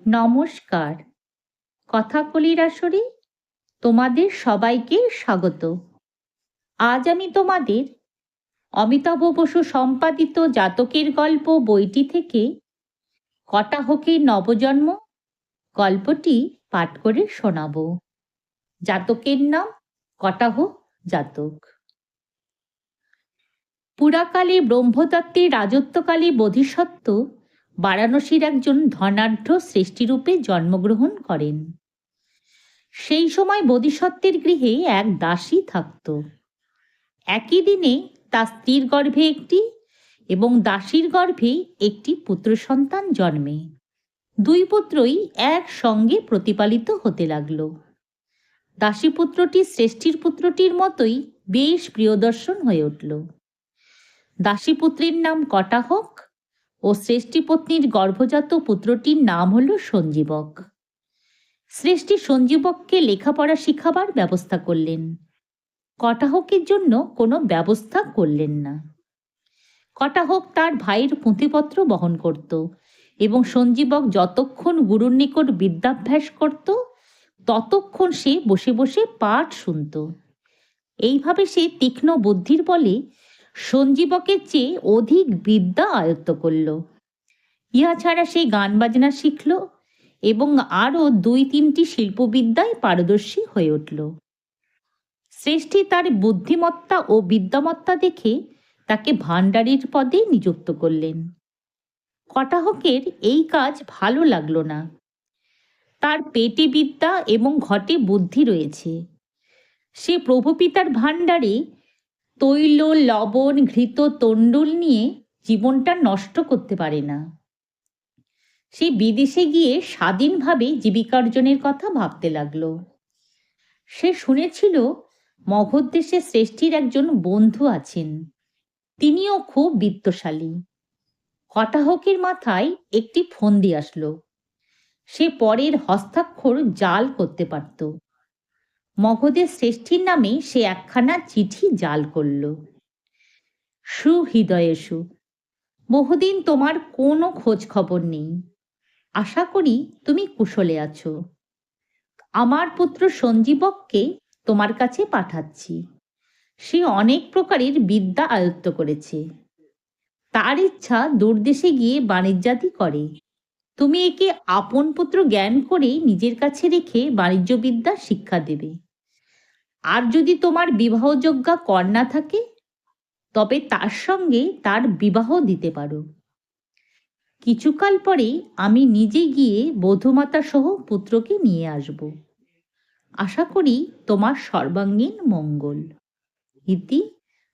নমস্কার। কথাকলির আসরে তোমাদের সবাইকে স্বাগত। আজ আমি তোমাদের অমিতাভ বসু সম্পাদিত জাতকের গল্প বইটি থেকে কটাহকের নবজন্ম গল্পটি পাঠ করে শোনাব। জাতকের নাম কটাহক জাতক। পুরাকালে ব্রহ্মদত্তের রাজত্বকালে বোধিসত্ত্ব বারাণসীর একজন ধনাঢ্য সৃষ্টিরূপে জন্মগ্রহণ করেন। সেই সময় বোধিসত্ত্বের গৃহে এক দাসী থাকত। একই দিনে তার স্ত্রীর গর্ভে একটি এবং দাসীর গর্ভে একটি পুত্র সন্তান জন্মে। দুই পুত্রই একসঙ্গে প্রতিপালিত হতে লাগল। দাসীপুত্রটি শ্রেষ্ঠীর পুত্রটির মতোই বেশ প্রিয়দর্শন হয়ে উঠল। দাসীপুত্রের নাম কটাহক ও শ্রেষ্ঠী পত্নীর গর্ভজাত পুত্রটির নাম হল সঞ্জীবক। শ্রেষ্ঠী সঞ্জীবককে লেখাপড়া শিখাবার ব্যবস্থা করলেন। কটাহকের জন্য কোনো ব্যবস্থা করলেন না। কটাহক তার ভাইয়ের পুঁথিপত্র বহন করত এবং সঞ্জীবক যতক্ষণ গুরুর নিকট বিদ্যাভ্যাস করত ততক্ষণ সে বসে বসে পাঠ শুনত। এইভাবে সে তীক্ষ্ণ বুদ্ধির বলে সঞ্জীবকের চেয়ে অধিক বিদ্যা আয়ত্ত করল। ইহা ছাড়া সে গান বাজনা শিখল এবং আরও 2-3টি শিল্পবিদ্যায় পারদর্শী হয়ে উঠল। শ্রেষ্ঠী তার বুদ্ধিমত্তা ও বিদ্যামত্তা দেখে তাকে ভাণ্ডারীর পদে নিযুক্ত করলেন। কটাহকের এই কাজ ভালো লাগলো না। তার পেটে বিদ্যা এবং ঘটে বুদ্ধি রয়েছে। সে প্রভু পিতার ভাণ্ডারে তৈল, লবণ, ঘৃত, তণ্ডুল নিয়ে জীবনটা নষ্ট করতে পারে না। সে বিদেশে গিয়ে স্বাধীনভাবে জীবিকার্জনের কথা ভাবতে লাগলো। সে শুনেছিল মগধ দেশে শ্রেষ্ঠীর একজন বন্ধু আছেন, তিনিও খুব বিত্তশালী। কটাহকের মাথায় একটি ফন্দি আসলো। সে পরের হস্তাক্ষর জাল করতে পারত। মগধের শ্রেষ্ঠীর নামে সে একখানা চিঠি জাল করল। সুহৃদয়েষু, বহুদিন তোমার কোনো খোঁজ খবর নেই। আশা করি তুমি কুশলে আছো। আমার পুত্র সঞ্জীবককে তোমার কাছে পাঠাচ্ছি। সে অনেক প্রকারের বিদ্যা আয়ত্ত করেছে। তার ইচ্ছা দূরদেশে গিয়ে বাণিজ্যাদি করে। তুমি একে আপন পুত্র জ্ঞান করে নিজের কাছে রেখে বাণিজ্য বিদ্যা শিক্ষা দেবে। আর যদি তোমার বিবাহযোগ্যা কন্যা থাকে তবে তার সঙ্গে তার বিবাহ দিতে পারো। কিছুকাল পরে আমি নিজে গিয়ে বধূমাতা সহ পুত্রকে নিয়ে আসব। আশা করি তোমার সর্বাঙ্গীন মঙ্গল। ইতি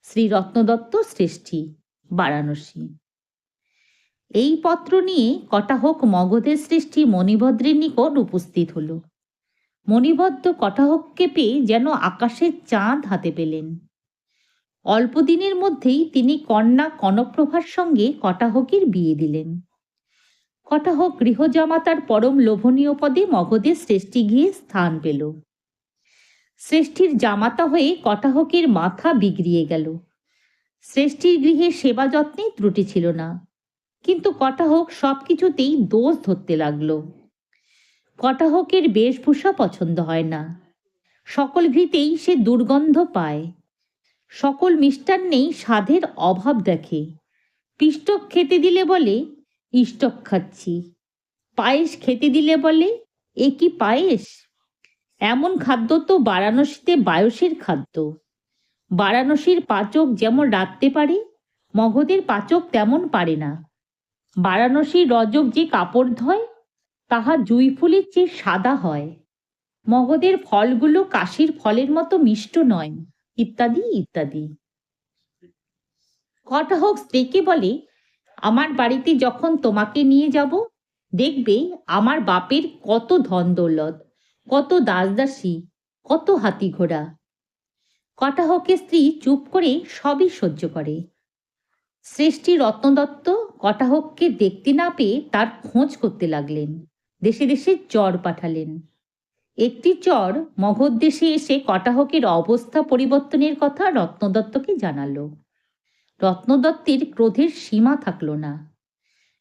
শ্রী রত্নদত্ত শ্রেষ্ঠী, বারাণসী। এই পত্র নিয়ে কটাহক মগধের শ্রেষ্ঠী মণিভদ্রের নিকট উপস্থিত হল। মণিভদ্র কটাহককে পেয়ে যেন আকাশের চাঁদ হাতে পেলেন। অল্প দিনের মধ্যেই তিনি কন্যা কনকপ্রভার সঙ্গে কটাহকের বিয়ে দিলেন। কটাহক গৃহজামাতার পরম লোভনীয় পদে মগধের শ্রেষ্ঠী গিয়ে স্থান পেল। শ্রেষ্ঠীর জামাতা হয়ে কটাহকের মাথা বিগড়িয়ে গেল। শ্রেষ্ঠীর গৃহে সেবা যত্নে ত্রুটি ছিল না, কিন্তু কটাহক সবকিছুতেই দোষ ধরতে লাগল। কটাহকের বেশভূষা পছন্দ হয় না। সকল ঘৃতেই সে দুর্গন্ধ পায়। সকল মিষ্টান্নেই স্বাদের অভাব দেখে। পিষ্টক খেতে দিলে বলে ইষ্টক খাচ্ছি, পায়েস খেতে দিলে বলে এ কি পায়েস। এমন খাদ্য তো বারাণসীতে বায়সের খাদ্য। বারাণসীর পাচক যেমন রাঁধতে পারে, মগধের পাচক তেমন পারে না। বারাণসীর রজক যে কাপড় ধয় তাহা জুঁই ফুলের চেয়ে সাদা হয়। মগধের ফলগুলো কাশির ফলের মতো মিষ্ট নয়, ইত্যাদি ইত্যাদি। কটাহক স্ত্রীকে বলে, আমার বাড়িতে যখন তোমাকে নিয়ে যাব দেখবে আমার বাপের কত ধন দৌলত, কত দাসদাসী, কত হাতি ঘোড়া। কটাহকের স্ত্রী চুপ করে সবই সহ্য করে। শ্রেষ্ঠী রত্নদত্ত কটাহককে দেখতে না পেয়ে তার খোঁজ করতে লাগলেন। দেশে দেশে চর পাঠালেন। একটি চর মগধ দেশে এসে কটাহকের অবস্থা পরিবর্তনের কথা রত্নদত্তকে জানালো। রত্নদত্তের ক্রোধের সীমা থাকল না।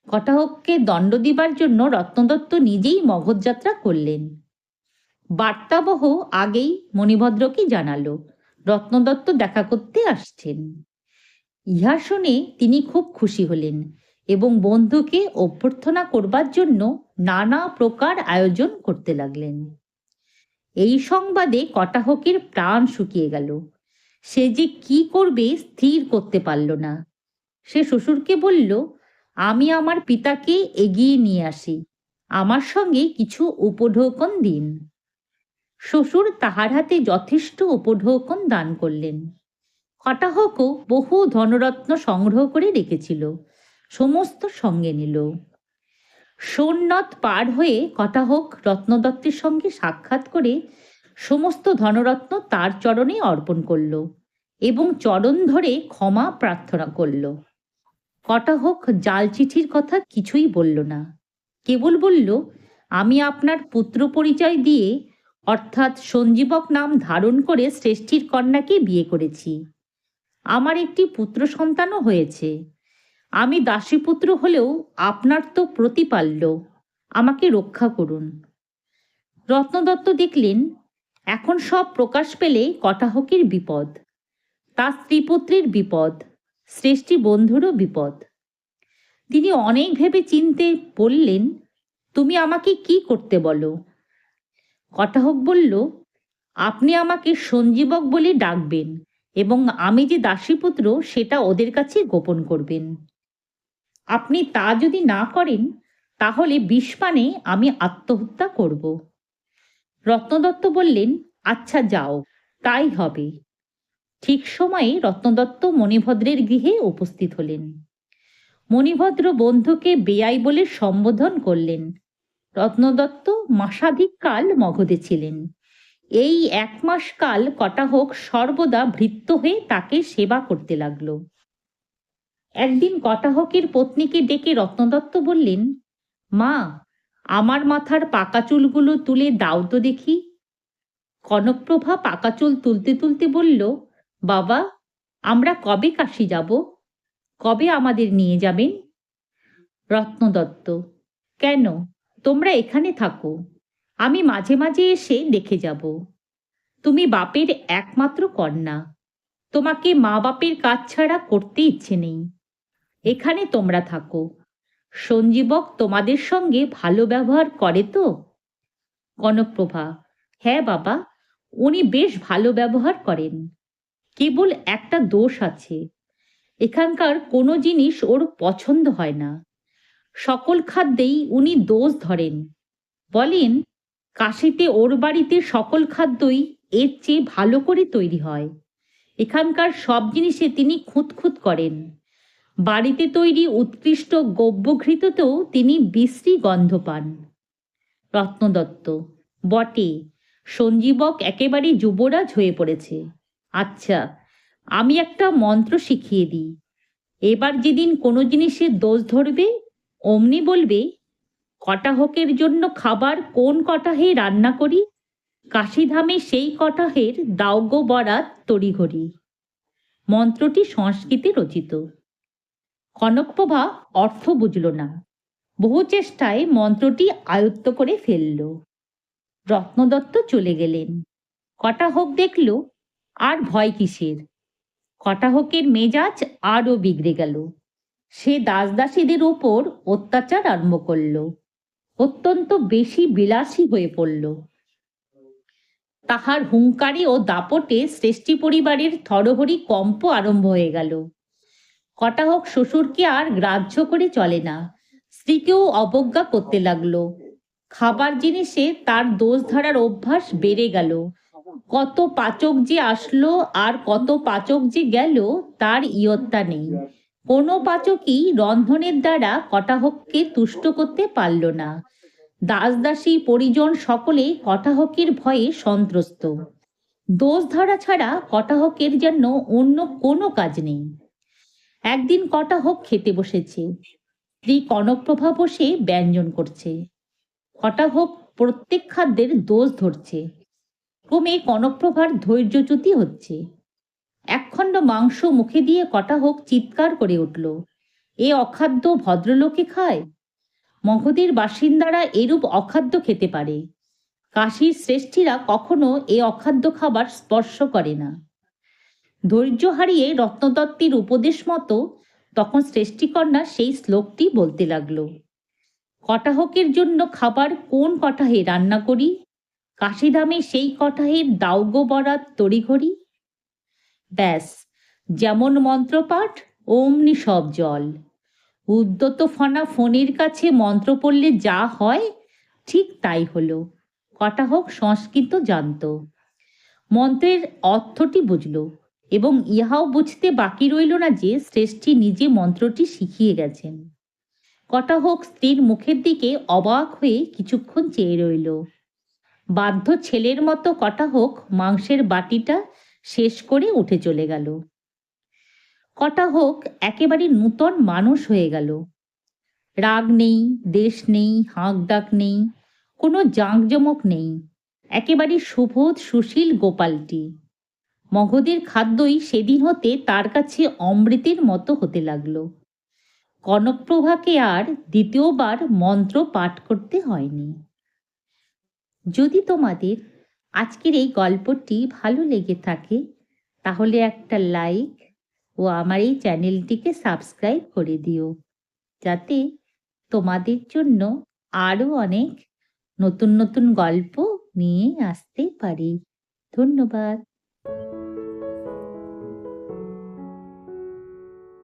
কটাহকে দণ্ড দিবার জন্য রত্নদত্ত নিজেই মগধ যাত্রা করলেন। বার্তাবহ আগেই মণিভদ্রকে জানালো রত্নদত্ত দেখা করতে আসছেন। ইহা শুনে তিনি খুব খুশি হলেন এবং বন্ধুকে অভ্যর্থনা করবার জন্য নানা প্রকার আয়োজন করতে লাগলেন। এই সংবাদে কটাহকের প্রাণ শুকিয়ে গেল। সে যে কি করবে স্থির করতে পারল না। সে শ্বশুরকে বলল, আমি আমার পিতাকে এগিয়ে নিয়ে আসি, আমার সঙ্গে কিছু উপঢৌকন দিন। শ্বশুর তাহার হাতে যথেষ্ট উপঢৌকন দান করলেন। কটাহকও বহু ধনরত্ন সংগ্রহ করে রেখেছিল, সমস্ত সঙ্গে নিল। সোননদ পার হয়ে কটাহক রত্নদত্তের সঙ্গে সাক্ষাৎ করে সমস্ত ধনরত্ন তার চরণে অর্পণ করল এবং চরণ ধরে ক্ষমা প্রার্থনা করল। কটাহক জাল চিঠির কথা কিছুই বলল না, কেবল বলল, আমি আপনার পুত্র পরিচয় দিয়ে অর্থাৎ সঞ্জীবক নাম ধারণ করে শ্রেষ্ঠীর কন্যাকে বিয়ে করেছি। আমার একটি পুত্র সন্তানও হয়েছে। আমি দাসীপুত্র হলেও আপনার তো প্রতিপাল্য, আমাকে রক্ষা করুন। রত্নদত্ত দেখলেন এখন সব প্রকাশ পেলে কটাহকের বিপদ, তার স্ত্রীপুত্রের বিপদ, শ্রেষ্ঠী বন্ধুরও বিপদ। তিনি অনেক ভেবে চিনতে বললেন, তুমি আমাকে কি করতে বলো? কটাহক বলল, আপনি আমাকে সঞ্জীবক বলে ডাকবেন এবং আমি যে দাসীপুত্র সেটা ওদের কাছে গোপন করবেন। আপনি তা যদি না করেন তাহলে বিষপানে আমি আত্মহত্যা করব। রত্নদত্ত বললেন, আচ্ছা যাও, তাই হবে। ঠিক সময়ে রত্নদত্ত মণিভদ্রের গৃহে উপস্থিত হলেন। মণিভদ্র বন্ধুকে বেয়াই বলে সম্বোধন করলেন। রত্নদত্ত মাসাধিক কাল মগধে ছিলেন। এই 1 মাস কাল কটাহক সর্বদা ভৃত্য হয়ে তাকে সেবা করতে লাগল। একদিন কটাহকের পত্নীকে ডেকে রত্নদত্ত বললেন, মা, আমার মাথার পাকা চুলগুলো তুলে দাও তো দেখি। কনকপ্রভা পাকা চুল তুলতে তুলতে বলল, বাবা, আমরা কবে কাশী যাব? কবে আমাদের নিয়ে যাবেন? রত্নদত্ত, কেন, তোমরা এখানে থাকো, আমি মাঝে মাঝে এসে দেখে যাব। তুমি বাপের একমাত্র কন্যা, তোমাকে মা বাপের কাজ ছাড়া করতে ইচ্ছে নেই। এখানে তোমরা থাকো। সঞ্জীবক তোমাদের সঙ্গে ভালো ব্যবহার করে তো? কনকপ্রভা, হ্যাঁ বাবা, উনি বেশ ভালো ব্যবহার করেন। কেবল একটা দোষ আছে, এখানকার কোনো জিনিস ওর পছন্দ হয় না। সকল খাদ্যেই উনি দোষ ধরেন, বলেন কাশীতে ওর বাড়িতে সকল খাদ্যই এর চেয়ে ভালো করে তৈরি হয়। এখানকার সব জিনিসে তিনি খুঁতখুত করেন। বাড়িতে তৈরি উৎকৃষ্ট গব্যঘৃততেও তিনি বিশ্রী গন্ধ পান। রত্নদত্ত, বটে, সঞ্জীবক একেবারে যুবরাজ হয়ে পড়েছে। আচ্ছা, আমি একটা মন্ত্র শিখিয়ে দিই। এবার যেদিন কোনো জিনিসের দোষ ধরবে অমনি বলবে, কটাহকের জন্য খাবার কোন কটাহে রান্না করি, কাশীধামে সেই কটাহের দাওগো বরাত তড়িঘড়ি। মন্ত্রটি সংস্কৃতে রচিত। কনকপ্রভা অর্থ বুঝল না, বহু চেষ্টায় মন্ত্রটি আয়ত্ত করে ফেলল। রত্নদত্ত চলে গেলেন। কটাহক দেখল আর ভয় কিসের। কটাহকের মেজাজ আরও বিগড়ে গেল। সে দাসদাসীদের ওপর অত্যাচার আরম্ভ করল, অত্যন্ত বেশি বিলাসী হয়ে পড়ল। তাহার হুঙ্কারে ও দাপটে শ্রেষ্ঠী পরিবারের থরহরি কম্প আরম্ভ হয়ে গেল। কটাহক শ্বশুরকে আর গ্রাহ্য করে চলে না, স্ত্রীকেও অবজ্ঞা করতে লাগলো। খাবার জিনিসে তার দোষ ধরার অভ্যাস বেড়ে গেল। কত পাচক যে আসলো আর কত পাচক যে গেল তার ইয়ত্তা নেই। কোনো পাচকই রন্ধনের দ্বারা কটাহককে তুষ্ট করতে পারল না। দাসদাসী পরিজন সকলে কটাহকের ভয়ে সন্ত্রস্ত। দোষ ধরা ছাড়া কটাহকের যেন অন্য কোনো কাজ নেই। একদিন কটাহক খেতে বসেছে, স্ত্রী কনকপ্রভা বসে ব্যঞ্জন করছে। কটাহক প্রত্যেক খাদ্যের দোষ ধরছে। ক্রমে কনকপ্রভার ধৈর্যচ্যুতি হচ্ছে। একখণ্ড মাংস মুখে দিয়ে কটাহক চিৎকার করে উঠল, এ অখাদ্য ভদ্রলোকে খায়? মগধের বাসিন্দারা এরূপ অখাদ্য খেতে পারে। কাশীর শ্রেষ্ঠীরা কখনো এ অখাদ্য খাবার স্পর্শ করে না। ধৈর্য হারিয়ে রত্নদত্তের উপদেশ মতো তখন শ্রেষ্ঠীকন্যা সেই শ্লোকটি বলতে লাগলো। কটাহকের জন্য খাবার কোন কটাহে রান্না করি? কাশীধামে সেই কটাহের দাউগো বরাত তড়িঘড়ি। ব্যাস, যেমন মন্ত্রপাঠ অমনি সব জল। উদ্যত ফনা ফণির কাছে মন্ত্র পড়লে যা হয় ঠিক তাই হলো। কটাহক সংস্কৃত জানত, মন্ত্রের অর্থটি বুঝল, এবং ইহাও বুঝতে বাকি রইল না যে শ্রেষ্ঠী নিজে মন্ত্রটি শিখিয়ে গেছেন। কটাহক স্ত্রীর মুখের দিকে অবাক হয়ে কিছুক্ষণ চেয়ে রইল। বাধ্য ছেলের মতো কটাহক মাংসের বাটিটা শেষ করে উঠে চলে গেল। কটাহক একেবারে নূতন মানুষ হয়ে গেল। রাগ নেই, দেশ নেই, হাঁক ডাক নেই, কোনো জাঁকজমক নেই, একেবারে সুবোধ সুশীল গোপালটি। মগধের খাদ্যই সেদিন হতে তার কাছে অমৃতের মতো হতে লাগলো। কনকপ্রভাকে আর দ্বিতীয়বার মন্ত্র পাঠ করতে হয়নি। যদি তোমাদের আজকের এই গল্পটি ভালো লেগে থাকে তাহলে একটা লাইক ও আমার এই চ্যানেলটিকে সাবস্ক্রাইব করে দিও, যাতে তোমাদের জন্য আরও অনেক নতুন নতুন গল্প নিয়ে আসতে পারি। ধন্যবাদ।